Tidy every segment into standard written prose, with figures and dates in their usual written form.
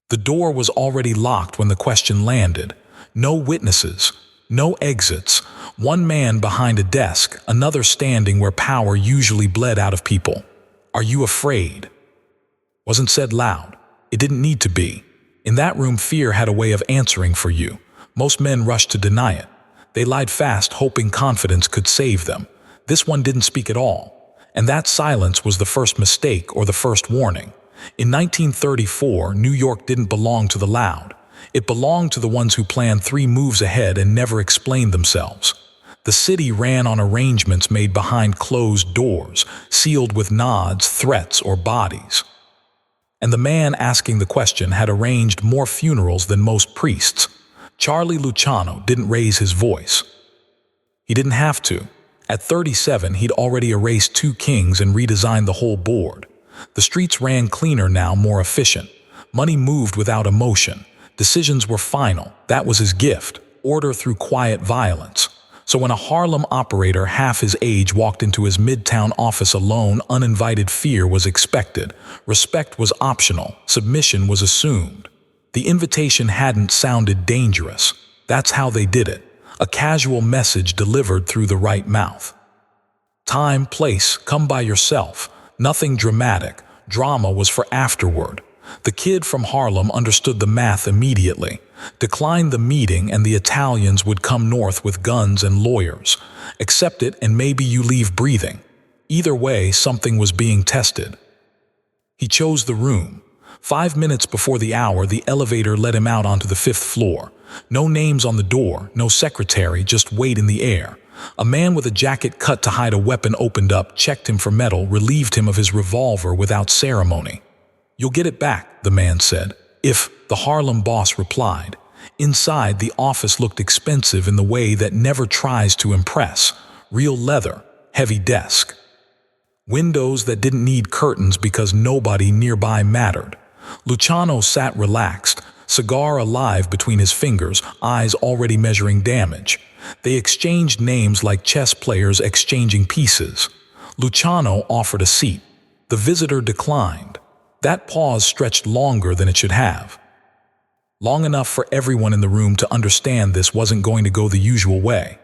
The door was already locked when the question landed. No witnesses, no exits, one man behind a desk, another standing where power usually bled out of people. "Are you afraid?" Wasn't said loud. It didn't need to be. In that room, fear had a way of answering for you. Most men rushed to deny it. They lied fast, hoping confidence could save them. This one didn't speak at all. And that silence was the first mistake or the first warning. In 1934, New York didn't belong to the loud. It belonged to the ones who planned 3 moves ahead and never explained themselves. The city ran on arrangements made behind closed doors, sealed with nods, threats, or bodies. And the man asking the question had arranged more funerals than most priests. Charlie Luciano didn't raise his voice. He didn't have to. At 37, he'd already erased 2 kings and redesigned the whole board. The streets ran cleaner now, more efficient. Money moved without emotion. Decisions were final. That was his gift. Order through quiet violence. So when a Harlem operator half his age walked into his midtown office alone, uninvited fear was expected. Respect was optional. Submission was assumed. The invitation hadn't sounded dangerous. That's how they did it. A casual message delivered through the right mouth. Time, place, come by yourself. Nothing dramatic. Drama was for afterward. The kid from Harlem understood the math immediately. Decline the meeting and the Italians would come north with guns and lawyers. Accept it and maybe you leave breathing. Either way, something was being tested. He chose the room. 5 minutes before the hour, the elevator let him out onto the 5th floor. No names on the door, no secretary, just weight in the air. A man with a jacket cut to hide a weapon opened up, checked him for metal, relieved him of his revolver without ceremony. "You'll get it back," the man said. "If," the Harlem boss replied. Inside, the office looked expensive in the way that never tries to impress. Real leather, heavy desk. Windows that didn't need curtains because nobody nearby mattered. Luciano sat relaxed, cigar alive between his fingers, eyes already measuring damage. They exchanged names like chess players exchanging pieces. Luciano offered a seat. The visitor declined. That pause stretched longer than it should have. Long enough for everyone in the room to understand this wasn't going to go the usual way.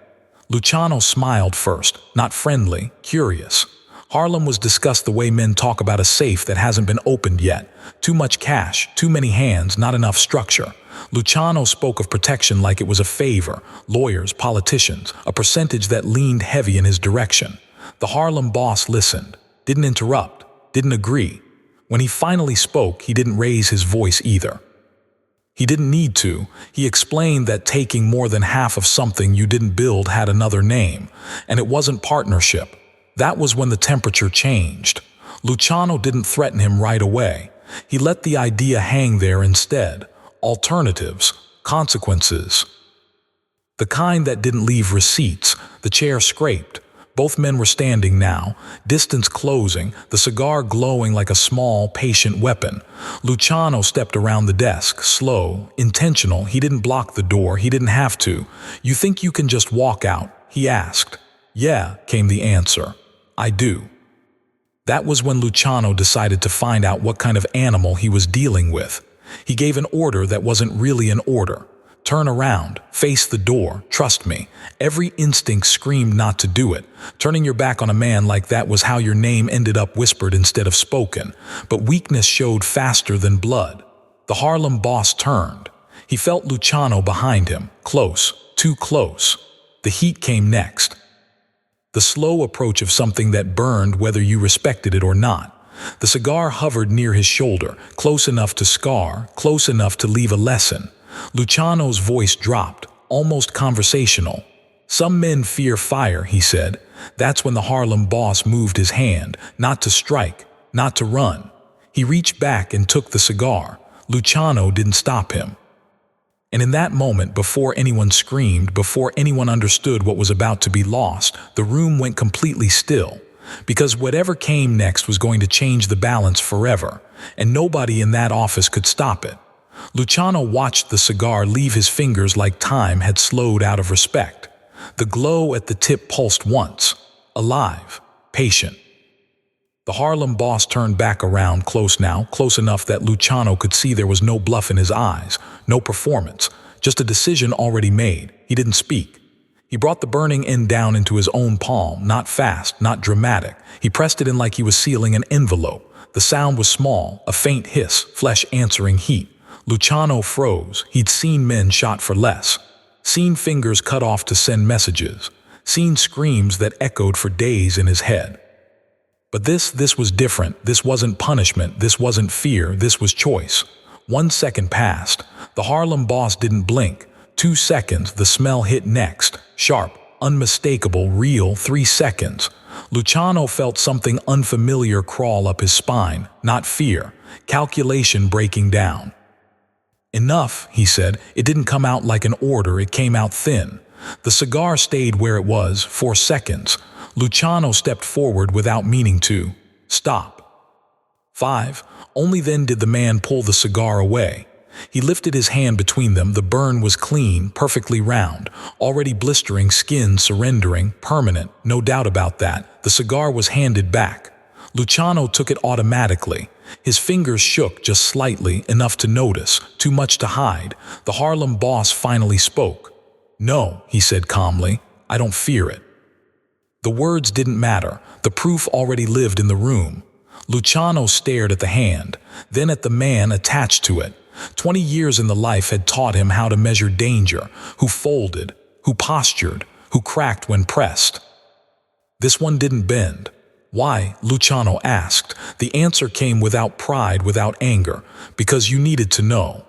Luciano smiled first, not friendly, curious. Harlem was discussed the way men talk about a safe that hasn't been opened yet. Too much cash, too many hands, not enough structure. Luciano spoke of protection like it was a favor. Lawyers, politicians, a percentage that leaned heavy in his direction. The Harlem boss listened, didn't interrupt, didn't agree. When he finally spoke, he didn't raise his voice either. He didn't need to. He explained that taking more than half of something you didn't build had another name, and it wasn't partnership. That was when the temperature changed. Luciano didn't threaten him right away. He let the idea hang there instead. Alternatives, consequences. The kind that didn't leave receipts. The chair scraped. Both men were standing now, distance closing, the cigar glowing like a small, patient weapon. Luciano stepped around the desk, slow, intentional. He didn't block the door. He didn't have to. "You think you can just walk out?" he asked. "Yeah," came the answer. "I do." That was when Luciano decided to find out what kind of animal he was dealing with. He gave an order that wasn't really an order. "Turn around, face the door, trust me." Every instinct screamed not to do it. Turning your back on a man like that was how your name ended up whispered instead of spoken. But weakness showed faster than blood. The Harlem boss turned. He felt Luciano behind him, close, too close. The heat came next. The slow approach of something that burned whether you respected it or not. The cigar hovered near his shoulder, close enough to scar, close enough to leave a lesson. Luciano's voice dropped, almost conversational. "Some men fear fire," he said. That's when the Harlem boss moved his hand, not to strike, not to run. He reached back and took the cigar. Luciano didn't stop him. And in that moment, before anyone screamed, before anyone understood what was about to be lost, the room went completely still. Because whatever came next was going to change the balance forever, and nobody in that office could stop it. Luciano watched the cigar leave his fingers like time had slowed out of respect. The glow at the tip pulsed once, alive, patient. The Harlem boss turned back around, close now, close enough that Luciano could see there was no bluff in his eyes, no performance, just a decision already made. He didn't speak. He brought the burning end down into his own palm, not fast, not dramatic. He pressed it in like he was sealing an envelope. The sound was small, a faint hiss, flesh answering heat. Luciano froze. He'd seen men shot for less, seen fingers cut off to send messages, seen screams that echoed for days in his head. But this was different. This wasn't punishment. This wasn't fear. This was choice. 1 second passed. The Harlem boss didn't blink. 2 seconds, the smell hit next. Sharp, unmistakable, real. 3 seconds. Luciano felt something unfamiliar crawl up his spine. Not fear. Calculation breaking down. Enough, he said. It didn't come out like an order. It came out thin. The cigar stayed where it was. 4 seconds. Luciano stepped forward without meaning to. Stop. 5. Only then did the man pull the cigar away. He lifted his hand between them. The burn was clean, perfectly round, already blistering, skin surrendering, permanent, no doubt about that. The cigar was handed back. Luciano took it automatically. His fingers shook just slightly, enough to notice, too much to hide. The Harlem boss finally spoke. No, he said calmly, I don't fear it. The words didn't matter. The proof already lived in the room. Luciano stared at the hand, then at the man attached to it. 20 years in the life had taught him how to measure danger, who folded, who postured, who cracked when pressed. This one didn't bend. Why? Luciano asked. The answer came without pride, without anger, because you needed to know.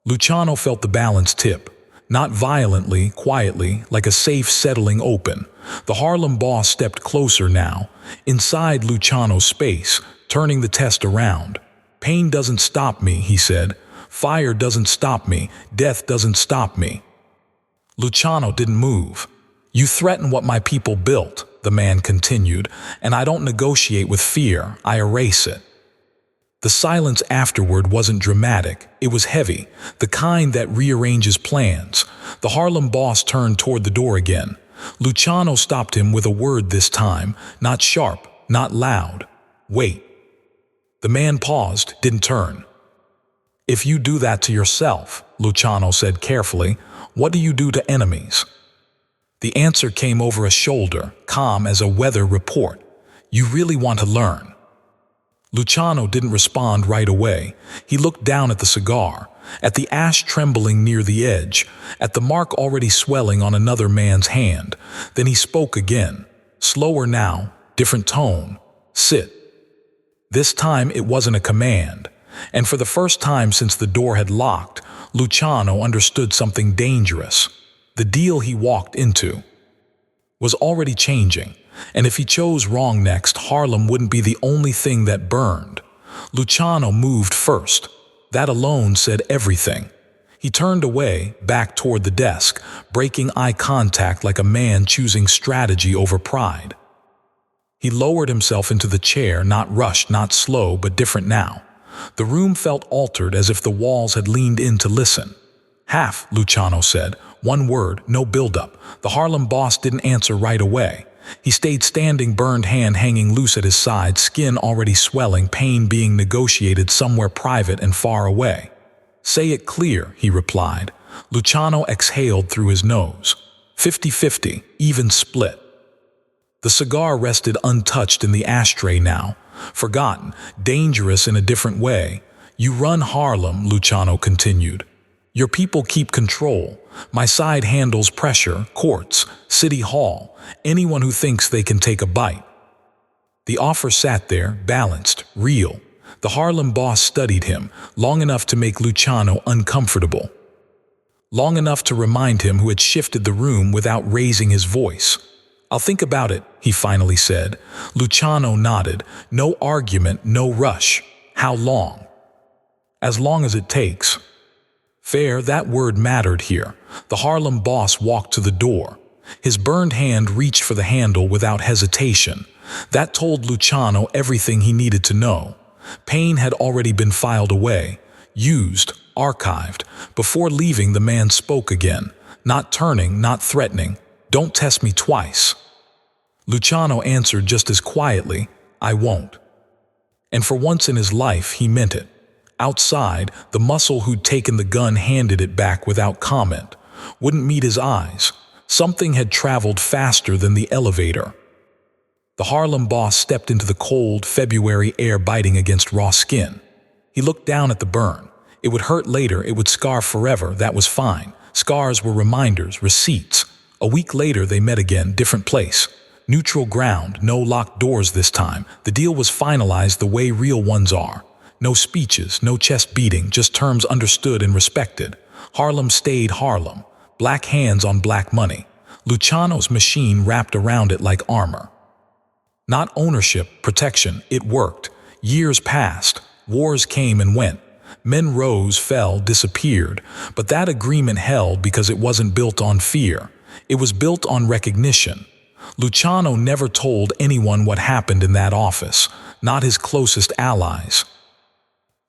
Luciano felt the balance tip. Not violently, quietly, like a safe settling open. The Harlem boss stepped closer now, inside Luciano's space, turning the test around. Pain doesn't stop me, he said. Fire doesn't stop me. Death doesn't stop me. Luciano didn't move. You threaten what my people built, the man continued, and I don't negotiate with fear, I erase it. The silence afterward wasn't dramatic, it was heavy, the kind that rearranges plans. The Harlem boss turned toward the door again. Luciano stopped him with a word this time, not sharp, not loud. Wait. The man paused, didn't turn. If you do that to yourself, Luciano said carefully, what do you do to enemies? The answer came over a shoulder, calm as a weather report. You really want to learn. Luciano didn't respond right away. He looked down at the cigar, at the ash trembling near the edge, at the mark already swelling on another man's hand. Then he spoke again, slower now, different tone. Sit. This time it wasn't a command, and for the first time since the door had locked, Luciano understood something dangerous. The deal he walked into was already changing. And if he chose wrong next, Harlem wouldn't be the only thing that burned. Luciano moved first. That alone said everything. He turned away, back toward the desk, breaking eye contact like a man choosing strategy over pride. He lowered himself into the chair, not rushed, not slow, but different now. The room felt altered, as if the walls had leaned in to listen. Half, Luciano said. One word, no buildup. The Harlem boss didn't answer right away. He stayed standing, burned hand hanging loose at his side, skin already swelling, pain being negotiated somewhere private and far away. Say it clear, he replied. Luciano exhaled through his nose. 50-50, even split. The cigar rested untouched in the ashtray now. Forgotten, dangerous in a different way. You run Harlem, Luciano continued. Your people keep control. My side handles pressure, courts, city hall, anyone who thinks they can take a bite. The offer sat there, balanced, real. The Harlem boss studied him, long enough to make Luciano uncomfortable. Long enough to remind him who had shifted the room without raising his voice. I'll think about it, he finally said. Luciano nodded. No argument, no rush. How long? As long as it takes. Fair, that word mattered here. The Harlem boss walked to the door. His burned hand reached for the handle without hesitation. That told Luciano everything he needed to know. Pain had already been filed away, used, archived. Before leaving, the man spoke again, not turning, not threatening. Don't test me twice. Luciano answered just as quietly, I won't. And for once in his life, he meant it. Outside, the muscle who'd taken the gun handed it back without comment. Wouldn't meet his eyes. Something had traveled faster than the elevator. The Harlem boss stepped into the cold February air biting against raw skin. He looked down at the burn. It would hurt later, it would scar forever, that was fine. Scars were reminders, receipts. A week later they met again, different place. Neutral ground, no locked doors this time. The deal was finalized the way real ones are. No speeches, no chest beating, just terms understood and respected. Harlem stayed Harlem. Black hands on black money. Luciano's machine wrapped around it like armor. Not ownership, protection, it worked. Years passed. Wars came and went. Men rose, fell, disappeared. But that agreement held because it wasn't built on fear. It was built on recognition. Luciano never told anyone what happened in that office, not his closest allies.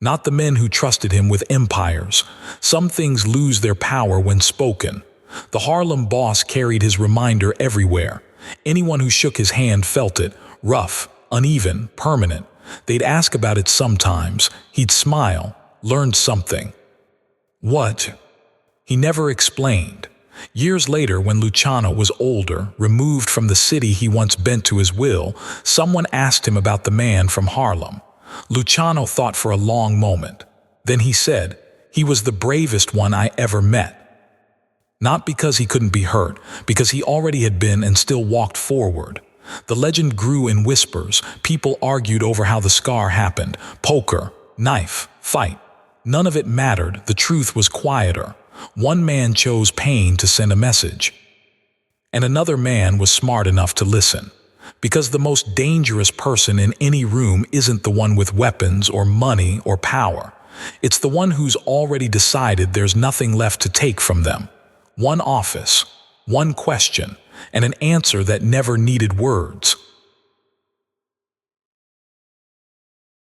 Not the men who trusted him with empires. Some things lose their power when spoken. The Harlem boss carried his reminder everywhere. Anyone who shook his hand felt it, rough, uneven, permanent. They'd ask about it sometimes. He'd smile, learned something. What? He never explained. Years later, when Luciano was older, removed from the city he once bent to his will, someone asked him about the man from Harlem. Luciano thought for a long moment. Then he said, "He was the bravest one I ever met." Not because he couldn't be hurt, because he already had been and still walked forward. The legend grew in whispers. People argued over how the scar happened. Poker, knife, fight. None of it mattered. The truth was quieter. One man chose pain to send a message. And another man was smart enough to listen. Because the most dangerous person in any room isn't the one with weapons or money or power. It's the one who's already decided there's nothing left to take from them. One office, one question, and an answer that never needed words.